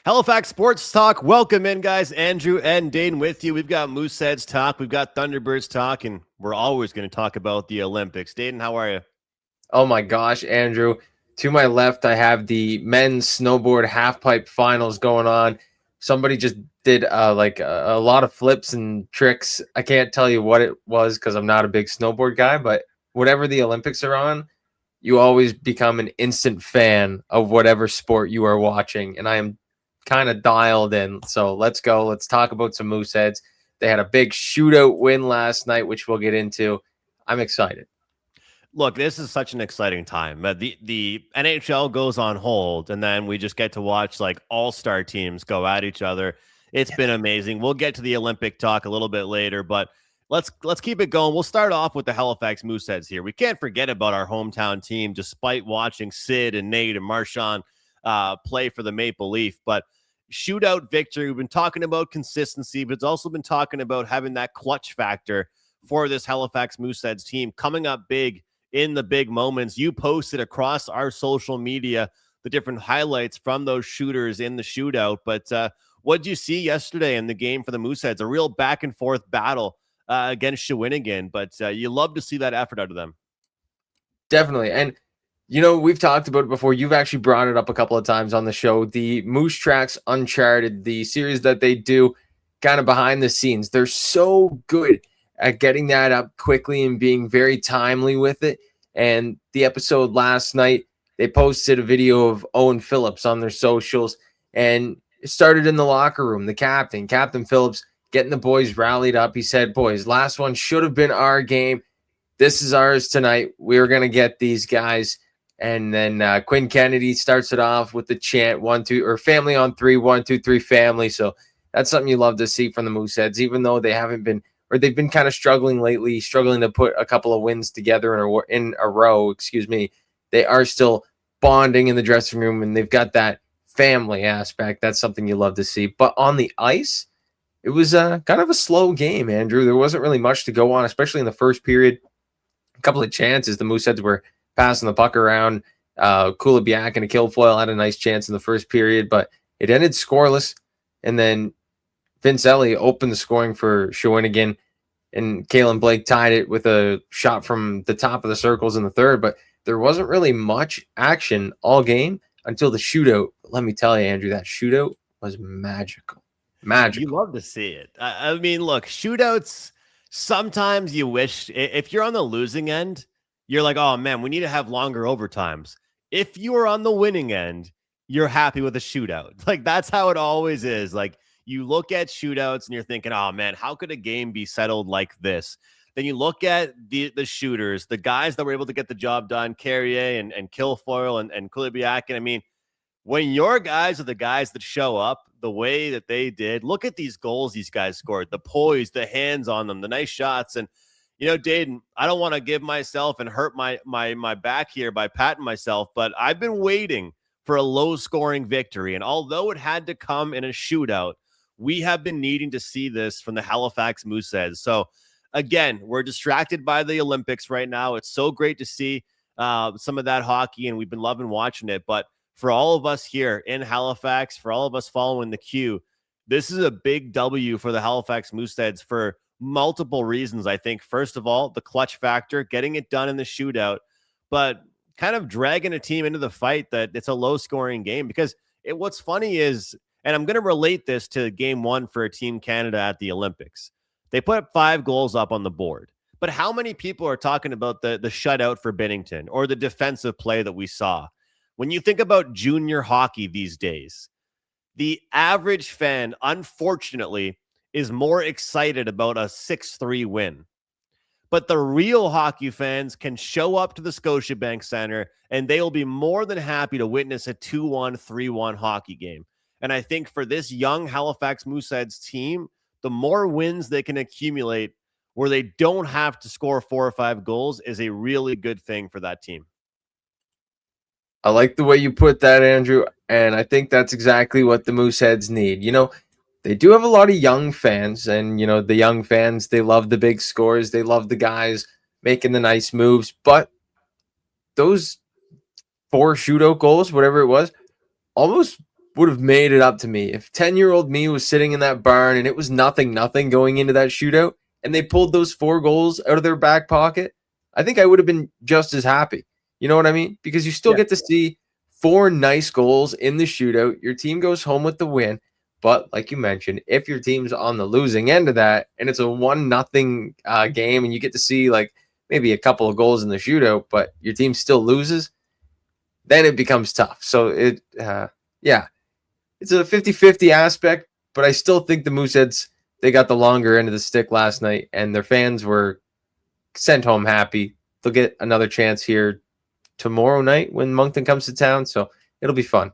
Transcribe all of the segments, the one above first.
Halifax Sports Talk. Welcome in, guys. Andrew and Dane with you. We've got Mooseheads talk. We've got Thunderbirds talk, and we're always going to talk about the Olympics. Dane, how are you? Oh my gosh, Andrew. To my left, I have the men's snowboard halfpipe finals going on. Somebody just did a lot of flips and tricks. I can't tell you what it was because I'm not a big snowboard guy, but whatever the Olympics are on, you always become an instant fan of whatever sport you are watching. And I am kind of dialed in. So let's go. Let's talk about some Mooseheads. They had a big shootout win last night, which we'll get into. I'm excited. Look, this is such an exciting time. The NHL goes on hold, and then we just get to watch like all-star teams go at each other. It's been amazing. We'll get to the Olympic talk a little bit later, but let's keep it going. We'll start off with the Halifax Mooseheads here. We can't forget about our hometown team, despite watching Sid and Nate and Marshawn play for the Maple Leaf. But shootout victory. We've been talking about consistency, but it's also been talking about having that clutch factor for this Halifax Mooseheads team coming up big in the big moments. You posted across our social media the different highlights from those shooters in the shootout. But what did you see yesterday in the game for the Mooseheads? A real back and forth battle against Shawinigan, but you love to see that effort out of them. Definitely. And, you know, we've talked about it before. You've actually brought it up a couple of times on the show. The Moose Tracks Uncharted, the series that they do kind of behind the scenes. They're so good at getting that up quickly and being very timely with it. And the episode last night, they posted a video of Owen Phillips on their socials, and it started in the locker room. The Captain Phillips, getting the boys rallied up. He said, boys, last one should have been our game. This is ours tonight. We're going to get these guys. And then Quinn Kennedy starts it off with the chant, 1, 2, or family on 3, 1, 2, 3, family. So that's something you love to see from the Mooseheads, even though they haven't been, or they've been kind of struggling lately, struggling to put a couple of wins together in a row, they are still bonding in the dressing room, and they've got that family aspect. That's something you love to see. But on the ice, it was kind of a slow game, Andrew. There wasn't really much to go on, especially in the first period. A couple of chances. The Mooseheads were passing the puck around. Kulibiak and a Kilfoyle had a nice chance in the first period, but it ended scoreless. And then Vince Ellie opened the scoring for Shawinigan, and Kalen Blake tied it with a shot from the top of the circles in the third. But there wasn't really much action all game until the shootout. Let me tell you, Andrew, that shootout was magical. Magical. You love to see it. I mean, look, shootouts, sometimes you wish, if you're on the losing end, you're like, oh, man, we need to have longer overtimes. If you are on the winning end, you're happy with a shootout. Like, that's how it always is. Like, you look at shootouts and you're thinking, oh, man, how could a game be settled like this? Then you look at the shooters, the guys that were able to get the job done, Carrier and Kilfoyle and Kulibiak. And I mean, when your guys are the guys that show up the way that they did, look at these goals these guys scored, the poise, the hands on them, the nice shots. And, you know, Dayton, I don't want to give myself and hurt my back here by patting myself, but I've been waiting for a low-scoring victory. And although it had to come in a shootout, we have been needing to see this from the Halifax Mooseheads. So, again, we're distracted by the Olympics right now. It's so great to see some of that hockey, and we've been loving watching it. But for all of us here in Halifax, for all of us following the Q, this is a big W for the Halifax Mooseheads for multiple reasons, I think. First of all, the clutch factor, getting it done in the shootout, but kind of dragging a team into the fight that it's a low-scoring game. Because what's funny is, and I'm going to relate this to game one for Team Canada at the Olympics. They put 5 goals up on the board. But how many people are talking about the shutout for Binnington or the defensive play that we saw? When you think about junior hockey these days, the average fan, unfortunately, is more excited about a 6-3 win. But the real hockey fans can show up to the Scotiabank Centre, and they will be more than happy to witness a 2-1, 3-1 hockey game. And I think for this young Halifax Mooseheads team, the more wins they can accumulate where they don't have to score 4 or 5 goals is a really good thing for that team. I like the way you put that, Andrew, and I think that's exactly what the Mooseheads need. You know, they do have a lot of young fans, and, you know, the young fans, they love the big scores. They love the guys making the nice moves, but those 4 shootout goals, whatever it was, almost would have made it up to me. If 10-year-old me was sitting in that barn and it was 0-0 going into that shootout and they pulled those 4 goals out of their back pocket, I think I would have been just as happy. You know what I mean? Because you still get to see 4 nice goals in the shootout. Your team goes home with the win. But like you mentioned, if your team's on the losing end of that and it's a 1-0 game and you get to see like maybe a couple of goals in the shootout, but your team still loses, then it becomes tough. So it's a 50-50 aspect, but I still think the Mooseheads, they got the longer end of the stick last night and their fans were sent home happy. They'll get another chance here tomorrow night when Moncton comes to town. So it'll be fun.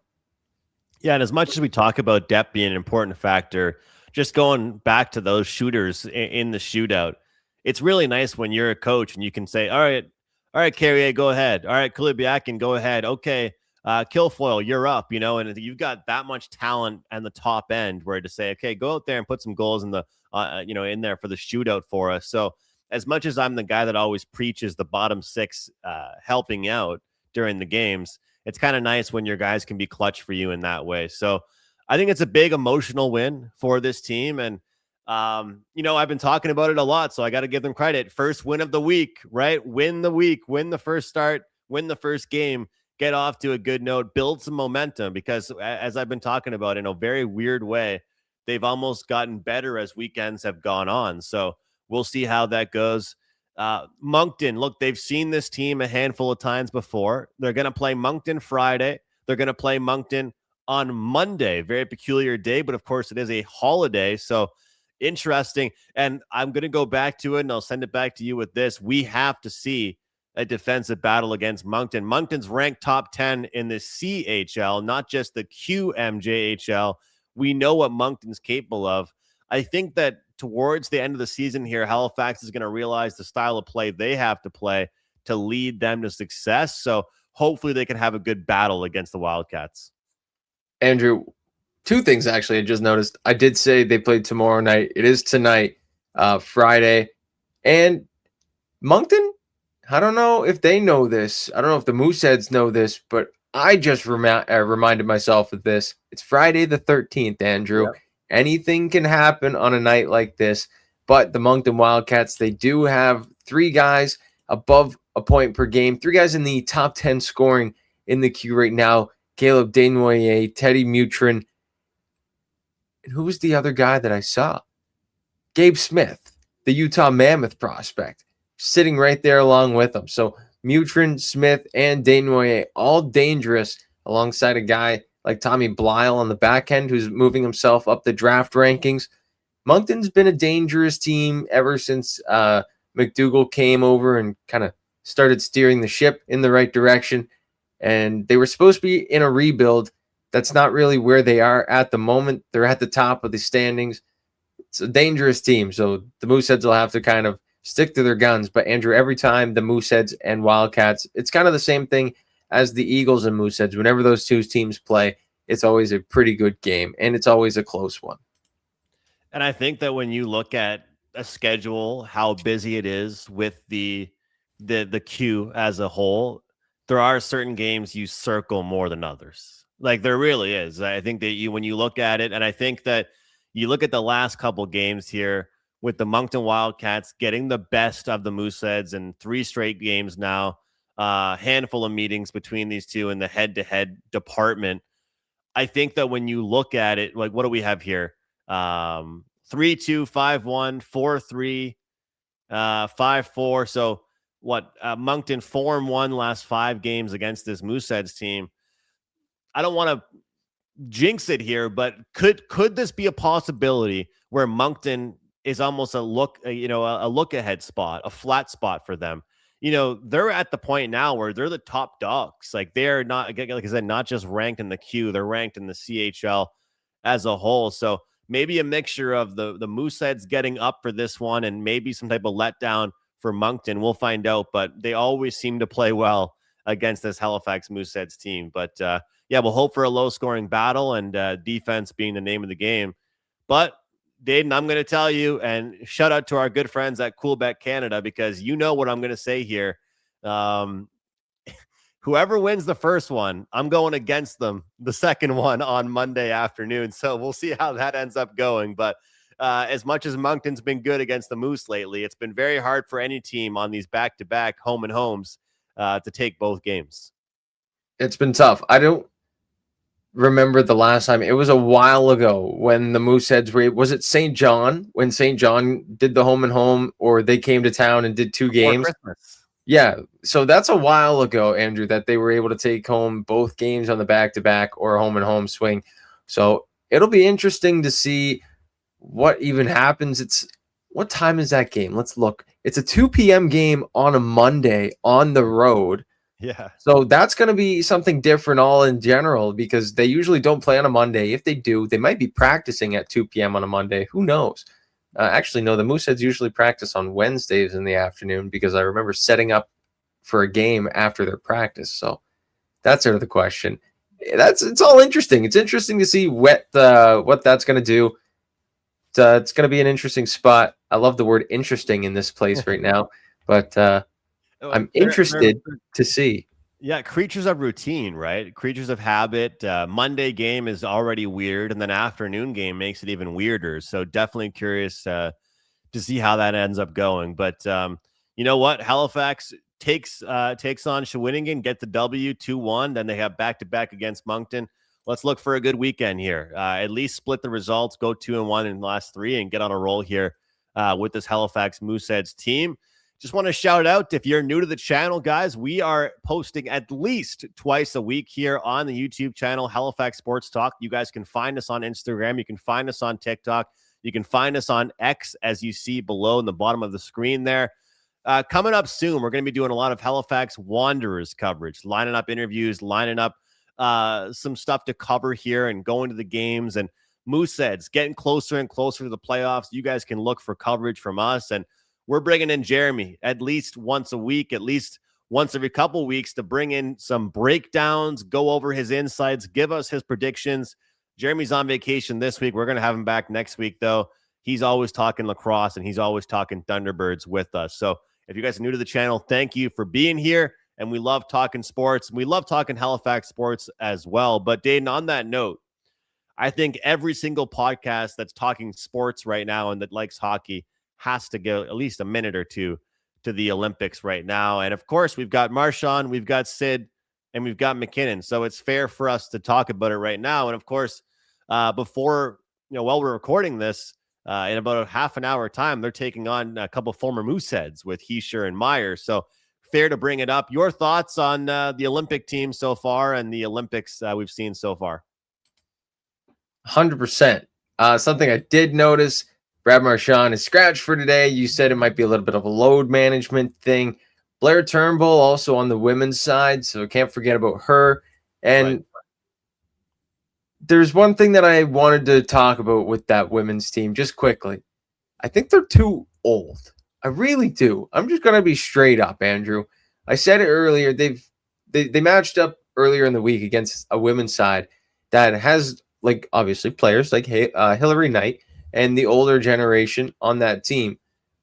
Yeah, and as much as we talk about depth being an important factor, just going back to those shooters in the shootout, it's really nice when you're a coach and you can say, all right, Carrier, go ahead. All right, Kulibiakin, go ahead. Okay, Kilfoyle, you're up, and you've got that much talent on the top end where to say, okay, go out there and put some goals in the, in there for the shootout for us. So as much as I'm the guy that always preaches the bottom 6 helping out during the games, it's kind of nice when your guys can be clutch for you in that way. So I think it's a big emotional win for this team. And, I've been talking about it a lot, so I got to give them credit. First win of the week, right? Win the week, win the first start, win the first game, get off to a good note, build some momentum, because as I've been talking about in a very weird way, they've almost gotten better as weekends have gone on. So we'll see how that goes. Moncton, look, they've seen this team a handful of times before. They're going to play Moncton Friday. They're going to play Moncton on Monday. Very peculiar day, but of course it is a holiday. So interesting. And I'm going to go back to it and I'll send it back to you with this. We have to see a defensive battle against Moncton. Moncton's ranked top 10 in the CHL, not just the QMJHL. We know what Moncton's capable of. I think that towards the end of the season here, Halifax is going to realize the style of play they have to play to lead them to success. So hopefully they can have a good battle against the Wildcats. Andrew, 2 things actually I just noticed. I did say they played tomorrow night. It is tonight, Friday. And Moncton, I don't know if they know this. I don't know if the Mooseheads know this, but I just reminded myself of this. It's Friday the 13th, Andrew. Yeah. Anything can happen on a night like this, but the Moncton Wildcats, they do have 3 guys above a point per game, 3 guys in the top 10 scoring in the queue right now. Caleb Desnoyers, Teddy Mutrin, and who was the other guy that I saw? Gabe Smith, the Utah Mammoth prospect, sitting right there along with them. So Mutrin, Smith, and Desnoyers, all dangerous alongside a guy like Tommy Blyle on the back end, who's moving himself up the draft rankings. Moncton's been a dangerous team ever since McDougall came over and kind of started steering the ship in the right direction. And they were supposed to be in a rebuild. That's not really where they are at the moment. They're at the top of the standings. It's a dangerous team. So the Mooseheads will have to kind of stick to their guns. But Andrew, every time the Mooseheads and Wildcats, it's kind of the same thing as the Eagles and Mooseheads. Whenever those 2 teams play, it's always a pretty good game, and it's always a close one. And I think that when you look at a schedule, how busy it is with the queue as a whole, there are certain games you circle more than others. Like there really is. I think that when you look at it, and I think that you look at the last couple games here with the Moncton Wildcats getting the best of the Mooseheads in 3 straight games now, handful of meetings between these 2 in the head-to-head department. I think that when you look at it, like what do we have here? 3-2, 5-1, 4-3, 5-4. So what? Moncton 4-1 last 5 games against this Mooseheads team. I don't want to jinx it here, but could this be a possibility where Moncton is almost a look ahead spot, a flat spot for them? They're at the point now where they're the top dogs. Like they're not, like I said, not just ranked in the Q, they're ranked in the CHL as a whole. So maybe a mixture of the Mooseheads getting up for this one and maybe some type of letdown for Moncton. We'll find out, but they always seem to play well against this Halifax Mooseheads team. But we'll hope for a low scoring battle and defense being the name of the game. But Dayton, I'm going to tell you, and shout out to our good friends at Coolbet Canada, because you know what I'm going to say here. whoever wins the first one, I'm going against them the second one on Monday afternoon. So we'll see how that ends up going. But as much as Moncton's been good against the Moose lately, it's been very hard for any team on these back-to-back home and homes to take both games. It's been tough. I don't remember the last time. It was a while ago when the Mooseheads were. Was it St. John, when St. John did the home and home, or they came to town and did 2 games? Christmas. Yeah, so that's a while ago, Andrew, that they were able to take home both games on the back-to-back or home and home swing. So it'll be interesting to see what even happens. What time is that game? Let's look. It's a 2 p.m. game on a Monday on the road. Yeah. So that's going to be something different all in general, because they usually don't play on a Monday. If they do, they might be practicing at 2 p.m. on a Monday. Who knows? Actually, no, the Mooseheads usually practice on Wednesdays in the afternoon, because I remember setting up for a game after their practice. So that's out of the question. It's all interesting. It's interesting to see what that's going to do. It's going to be an interesting spot. I love the word interesting in this place right now, but I'm interested to see. Yeah, creatures of routine, right? Creatures of habit. Monday game is already weird, and then afternoon game makes it even weirder. So definitely curious to see how that ends up going. But you know what? Halifax takes on Shawinigan, get the W 2-1. Then they have back-to-back against Moncton. Let's look for a good weekend here. At least split the results, go 2-1 in the last 3, and get on a roll here with this Halifax Mooseheads team. Just want to shout out, if you're new to the channel, guys, we are posting at least twice a week here on the YouTube channel, Halifax Sports Talk. You guys can find us on Instagram. You can find us on TikTok. You can find us on X, as you see below in the bottom of the screen there. Coming up soon, we're going to be doing a lot of Halifax Wanderers coverage, lining up interviews, lining up some stuff to cover here and going to the games. And Mooseheads getting closer and closer to the playoffs. You guys can look for coverage from us, and we're bringing in Jeremy at least once a week, at least once every couple of weeks, to bring in some breakdowns, go over his insights, give us his predictions. Jeremy's on vacation this week. We're going to have him back next week, though. He's always talking lacrosse, and he's always talking Thunderbirds with us. So if you guys are new to the channel, thank you for being here. And we love talking sports. We love talking Halifax sports as well. But Dayton, on that note, I think every single podcast that's talking sports right now and that likes hockey has to go at least a minute or two to the Olympics right now. And of course, we've got Marshawn, we've got Sid, and we've got McKinnon. So it's fair for us to talk about it right now. And of course, before, while we're recording this, in about a half an hour time, they're taking on a couple former Mooseheads with Heischer and Meyer. So fair to bring it up. Your thoughts on the Olympic team so far and the Olympics we've seen so far? 100%. Something I did notice, Brad Marchand is scratched for today. You said it might be a little bit of a load management thing. Blair Turnbull also on the women's side, so can't forget about her. And there's one thing that I wanted to talk about with that women's team just quickly. I think they're too old. I really do. I'm just going to be straight up, Andrew. I said it earlier. They matched up earlier in the week against a women's side that has, like, obviously players like Hillary Knight and the older generation on that team.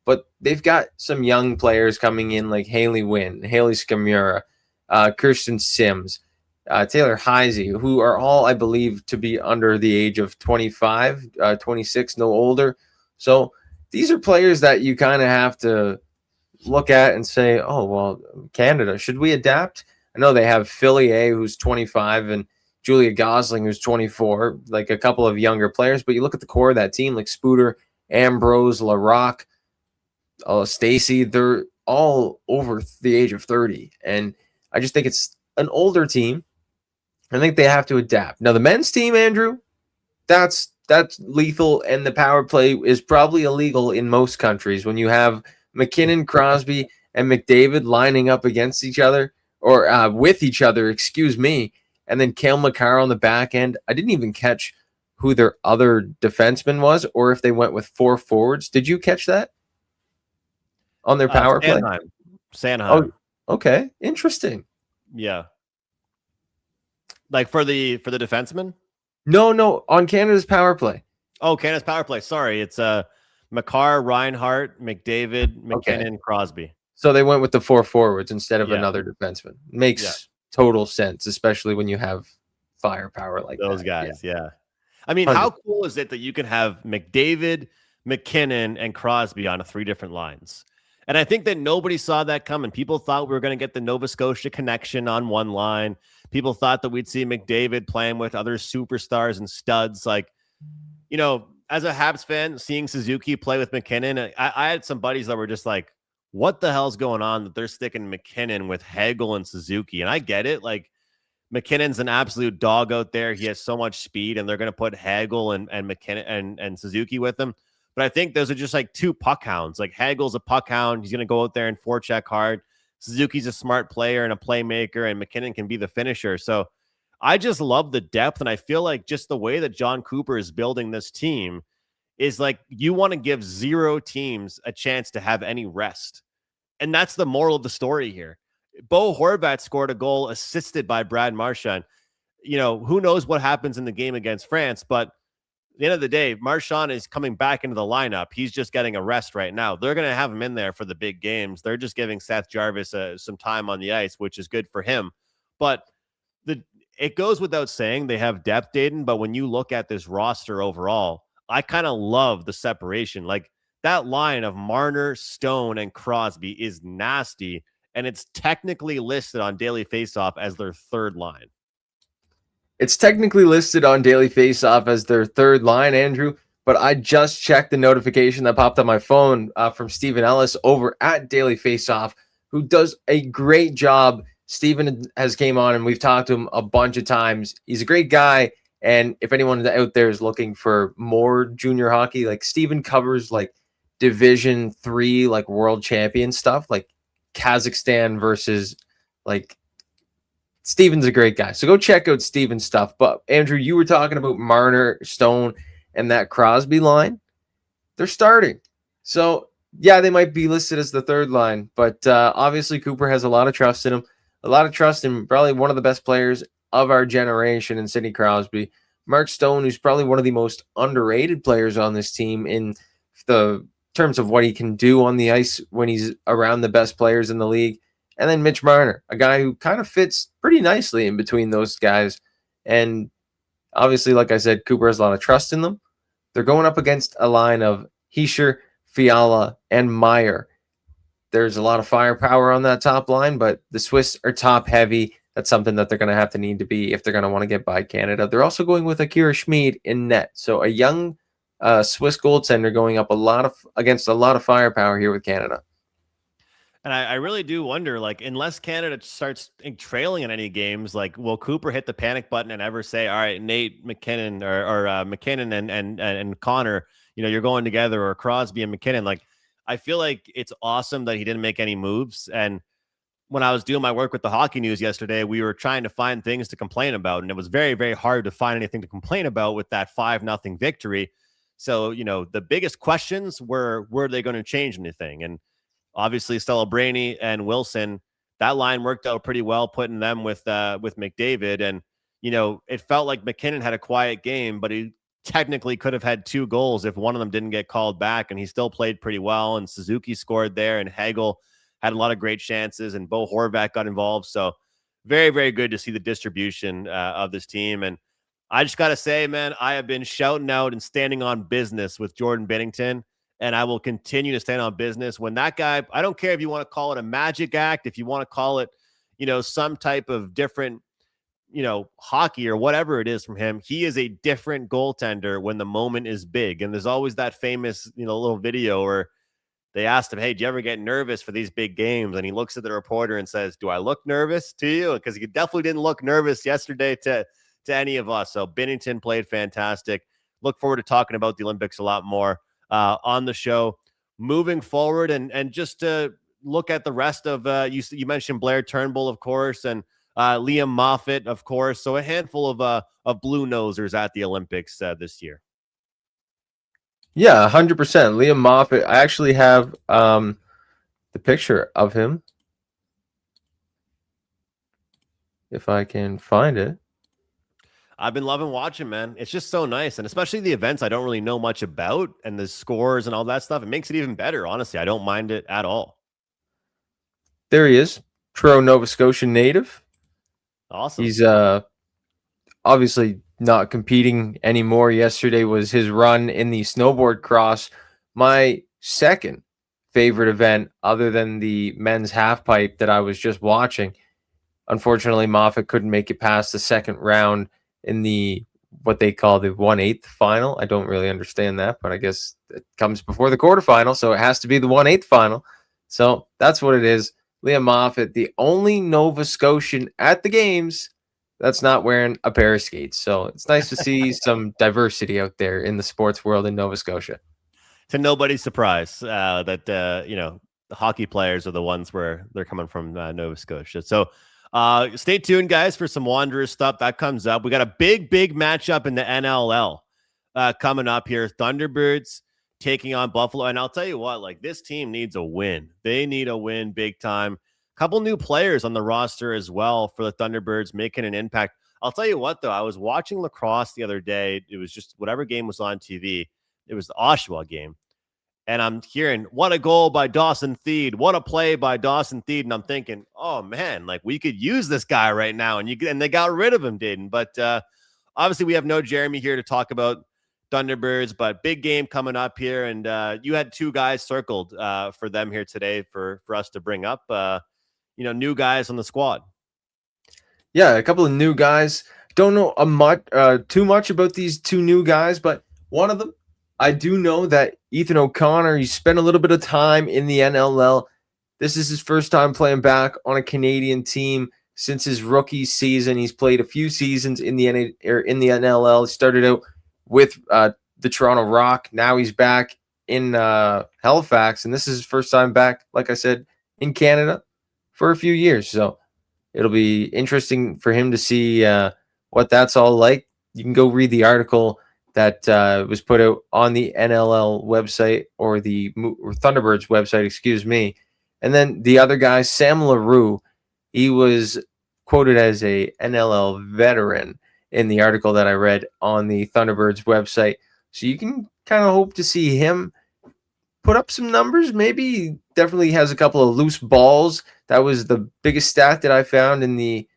But they've got some young players coming in like Haley Wynn, Haley Skamura, Kirsten Sims, Taylor Heisey, who are all, I believe, to be under the age of 25, 26, no older. So these are players that you kind of have to look at and say, oh, well, Canada, should we adapt? I know they have Philly A, who's 25, and Julia Gosling, who's 24, like a couple of younger players. But you look at the core of that team, like Spooter, Ambrose, LaRock, Stacy, they're all over the age of 30. And I just think it's an older team. I think they have to adapt. Now, the men's team, Andrew, that's lethal, and the power play is probably illegal in most countries. When you have McKinnon, Crosby, and McDavid lining up against each other, or with each other, excuse me, and then Cale Makar on the back end. I didn't even catch who their other defenseman was, or if they went with 4 forwards. Did you catch that on their power play? Sanheim. Oh, okay. Interesting. Yeah. Like for the defenseman? No, on Canada's power play. Oh, Canada's power play. Sorry. It's Makar, Reinhart, McDavid, McKinnon, Crosby. So they went with the 4 forwards instead of another defenseman. Makes total sense, especially when you have firepower like Those that. guys, yeah. I mean, 100. how cool is it that you can have McDavid, McKinnon, and Crosby on 3 different lines? And I think that nobody saw that coming. People thought we were going to get the Nova Scotia connection on one line. People thought that we'd see McDavid playing with other superstars and studs. Like, as a Habs fan, seeing Suzuki play with McKinnon, I had some buddies that were just like, what the hell's going on that they're sticking McKinnon with Hagel and Suzuki? And I get it. Like, McKinnon's an absolute dog out there. He has so much speed, and they're going to put Hagel and McKinnon and Suzuki with him. But I think those are just like 2 puck hounds. Like, Hagel's a puck hound. He's going to go out there and forecheck hard. Suzuki's a smart player and a playmaker, and McKinnon can be the finisher. So I just love the depth, and I feel like just the way that John Cooper is building this team is like you want to give 0 teams a chance to have any rest. And that's the moral of the story here. Bo Horvat scored a goal assisted by Brad Marchand. Who knows what happens in the game against France, but at the end of the day, Marchand is coming back into the lineup. He's just getting a rest right now. They're going to have him in there for the big games. They're just giving Seth Jarvis some time on the ice, which is good for him. But it goes without saying they have depth, Dayton, but when you look at this roster overall, I kind of love the separation. Like, that line of Marner, Stone, and Crosby is nasty, and it's technically listed on Daily Faceoff as their 3rd line. It's technically listed on Daily Faceoff as their 3rd line, Andrew, but I just checked the notification that popped on my phone from Stephen Ellis over at Daily Faceoff, who does a great job. Stephen has came on, and we've talked to him a bunch of times. He's a great guy, and if anyone out there is looking for more junior hockey, like, Stephen covers like Division 3, like world champion stuff, like Kazakhstan versus like Steven's a great guy. So go check out Steven's stuff. But Andrew, you were talking about Marner, Stone, and that Crosby line. They're starting. So yeah, they might be listed as the 3rd line, but obviously Cooper has a lot of trust in him, a lot of trust in probably one of the best players of our generation in Sidney Crosby. Mark Stone, who's probably one of the most underrated players on this team in the terms of what he can do on the ice when he's around the best players in the league. And then Mitch Marner, a guy who kind of fits pretty nicely in between those guys. And obviously, like I said, Cooper has a lot of trust in them. They're going up against a line of Hischier, Fiala, and Meyer. There's a lot of firepower on that top line, but the Swiss are top heavy. That's something that they're going to have to need to be if they're going to want to get by Canada. They're also going with Akira Schmid in net. So a young Swiss goaltender going up against a lot of firepower here with Canada. And I really do wonder, like, unless Canada starts trailing in any games, like, will Cooper hit the panic button and ever say, all right, Nate McKinnon or McKinnon and Connor, you're going together, or Crosby and McKinnon? Like, I feel like it's awesome that he didn't make any moves. And when I was doing my work with the Hockey News yesterday, we were trying to find things to complain about, and it was very, very hard to find anything to complain about with that 5-0 victory. So, the biggest questions were they going to change anything? And obviously, Celebrini and Wilson, that line worked out pretty well, putting them with McDavid. And, it felt like McKinnon had a quiet game, but he technically could have had 2 goals if one of them didn't get called back, and he still played pretty well. And Suzuki scored there, and Hagel had a lot of great chances, and Bo Horvat got involved. So very, very good to see the distribution of this team. And I just got to say, man, I have been shouting out and standing on business with Jordan Binnington, and I will continue to stand on business. When that guy, I don't care if you want to call it a magic act, if you want to call it, some type of different, hockey or whatever it is from him, he is a different goaltender when the moment is big. And there's always that famous, little video where they asked him, hey, do you ever get nervous for these big games? And he looks at the reporter and says, do I look nervous to you? Because he definitely didn't look nervous yesterday to any of us. So Binnington played fantastic. Look forward to talking about the Olympics a lot more on the show moving forward. And just to look at the rest of, you mentioned Blair Turnbull, of course, and Liam Moffat, of course. So a handful of blue nosers at the Olympics this year. Yeah, 100%. Liam Moffat. I actually have the picture of him, if I can find it. I've been loving watching, man. It's just so nice. And especially the events I don't really know much about, and the scores and all that stuff. It makes it even better. Honestly, I don't mind it at all. There he is. Truro, Nova Scotia native. Awesome. He's obviously not competing anymore. Yesterday was his run in the snowboard cross. My second favorite event, other than the men's half pipe that I was just watching. Unfortunately, Moffat couldn't make it past the second round in the what they call the 1/8 final. I don't really understand that, but I guess it comes before the quarterfinal, so it has to be the 1/8 final. So that's what it is. Liam Moffat, the only Nova Scotian at the games that's not wearing a pair of skates. So it's nice to see some diversity out there in the sports world in Nova Scotia. To nobody's surprise that the hockey players are the ones where they're coming from Nova Scotia. So stay tuned, guys, for some Wanderers stuff that comes up. We got a big matchup in the NLL coming up here. Thunderbirds taking on Buffalo, and I'll tell you what, like, this team needs a win. They need a win big time. Couple new players on the roster as well for the Thunderbirds, making an impact. I'll tell you what, though, I was watching lacrosse the other day. It was just whatever game was on TV. It was the Oshawa game. And I'm hearing, what a goal by Dawson Theed. What a play by Dawson Theed. And I'm thinking, oh, man, like, we could use this guy right now. And they got rid of him, Dayton. But obviously, we have no Jeremy here to talk about Thunderbirds, but big game coming up here. And you had two guys circled for them here today for us to bring up, new guys on the squad. Yeah, a couple of new guys. Don't know too much about these two new guys, but one of them, I do know that Ethan O'Connor, he spent a little bit of time in the NLL. This is his first time playing back on a Canadian team since his rookie season. He's played a few seasons in the NLL. He started out with the Toronto Rock. Now he's back in Halifax, and this is his first time back, like I said, in Canada for a few years. So it'll be interesting for him to see what that's all like. You can go read the article that was put out on the NLL website or the Thunderbirds website, excuse me. And then the other guy, Sam LaRue, he was quoted as a NLL veteran in the article that I read on the Thunderbirds website. So you can kind of hope to see him put up some numbers. Maybe definitely has a couple of loose balls. That was the biggest stat that I found in the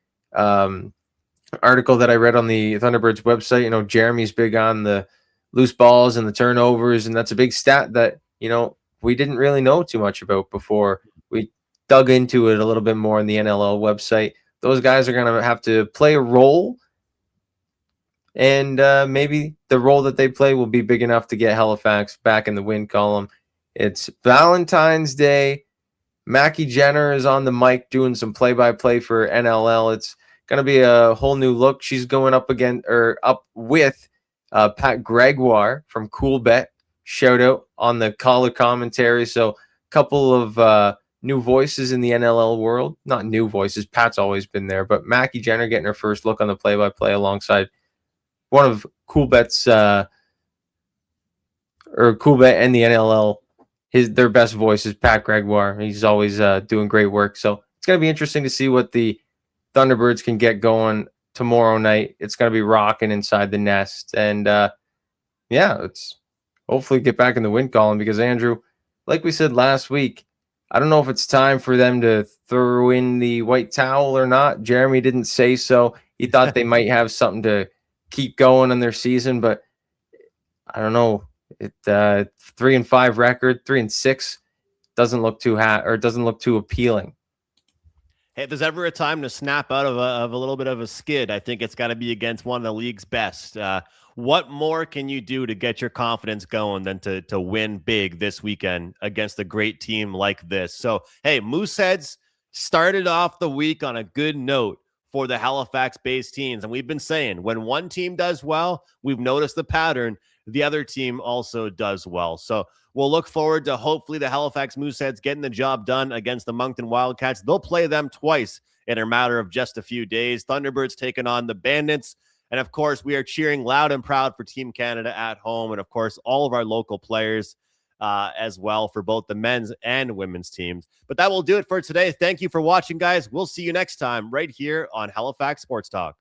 article that I read on the Thunderbirds website. Jeremy's big on the loose balls and the turnovers, and that's a big stat that, we didn't really know too much about before we dug into it a little bit more on the NLL website. Those guys are going to have to play a role, and maybe the role that they play will be big enough to get Halifax back in the win column. It's Valentine's Day. Mackie Jenner is on the mic doing some play-by-play for NLL. It's going to be a whole new look. She's going up with Pat Gregoire from Cool Bet. Shout out on the color commentary. So a couple of new voices in the NLL world. Not new voices. Pat's always been there. But Mackie Jenner getting her first look on the play-by-play alongside one of Cool Bet's Cool Bet and the NLL. Their best voice is Pat Gregoire. He's always doing great work. So it's going to be interesting to see what the Thunderbirds can get going tomorrow night. It's going to be rocking inside the nest. And it's hopefully get back in the win column because, Andrew, like we said last week, I don't know if it's time for them to throw in the white towel or not. Jeremy didn't say so. He thought they might have something to keep going on their season, but I don't know. It 3-5 record, 3-6 doesn't look too appealing. Hey, if there's ever a time to snap out of a little bit of a skid, I think it's got to be against one of the league's best. What more can you do to get your confidence going than to win big this weekend against a great team like this? So, hey, Mooseheads started off the week on a good note for the Halifax-based teams. And we've been saying when one team does well, we've noticed the pattern. The other team also does well. So we'll look forward to hopefully the Halifax Mooseheads getting the job done against the Moncton Wildcats. They'll play them twice in a matter of just a few days. Thunderbirds taking on the Bandits. And, of course, we are cheering loud and proud for Team Canada at home. And, of course, all of our local players as well for both the men's and women's teams. But that will do it for today. Thank you for watching, guys. We'll see you next time right here on Halifax Sports Talk.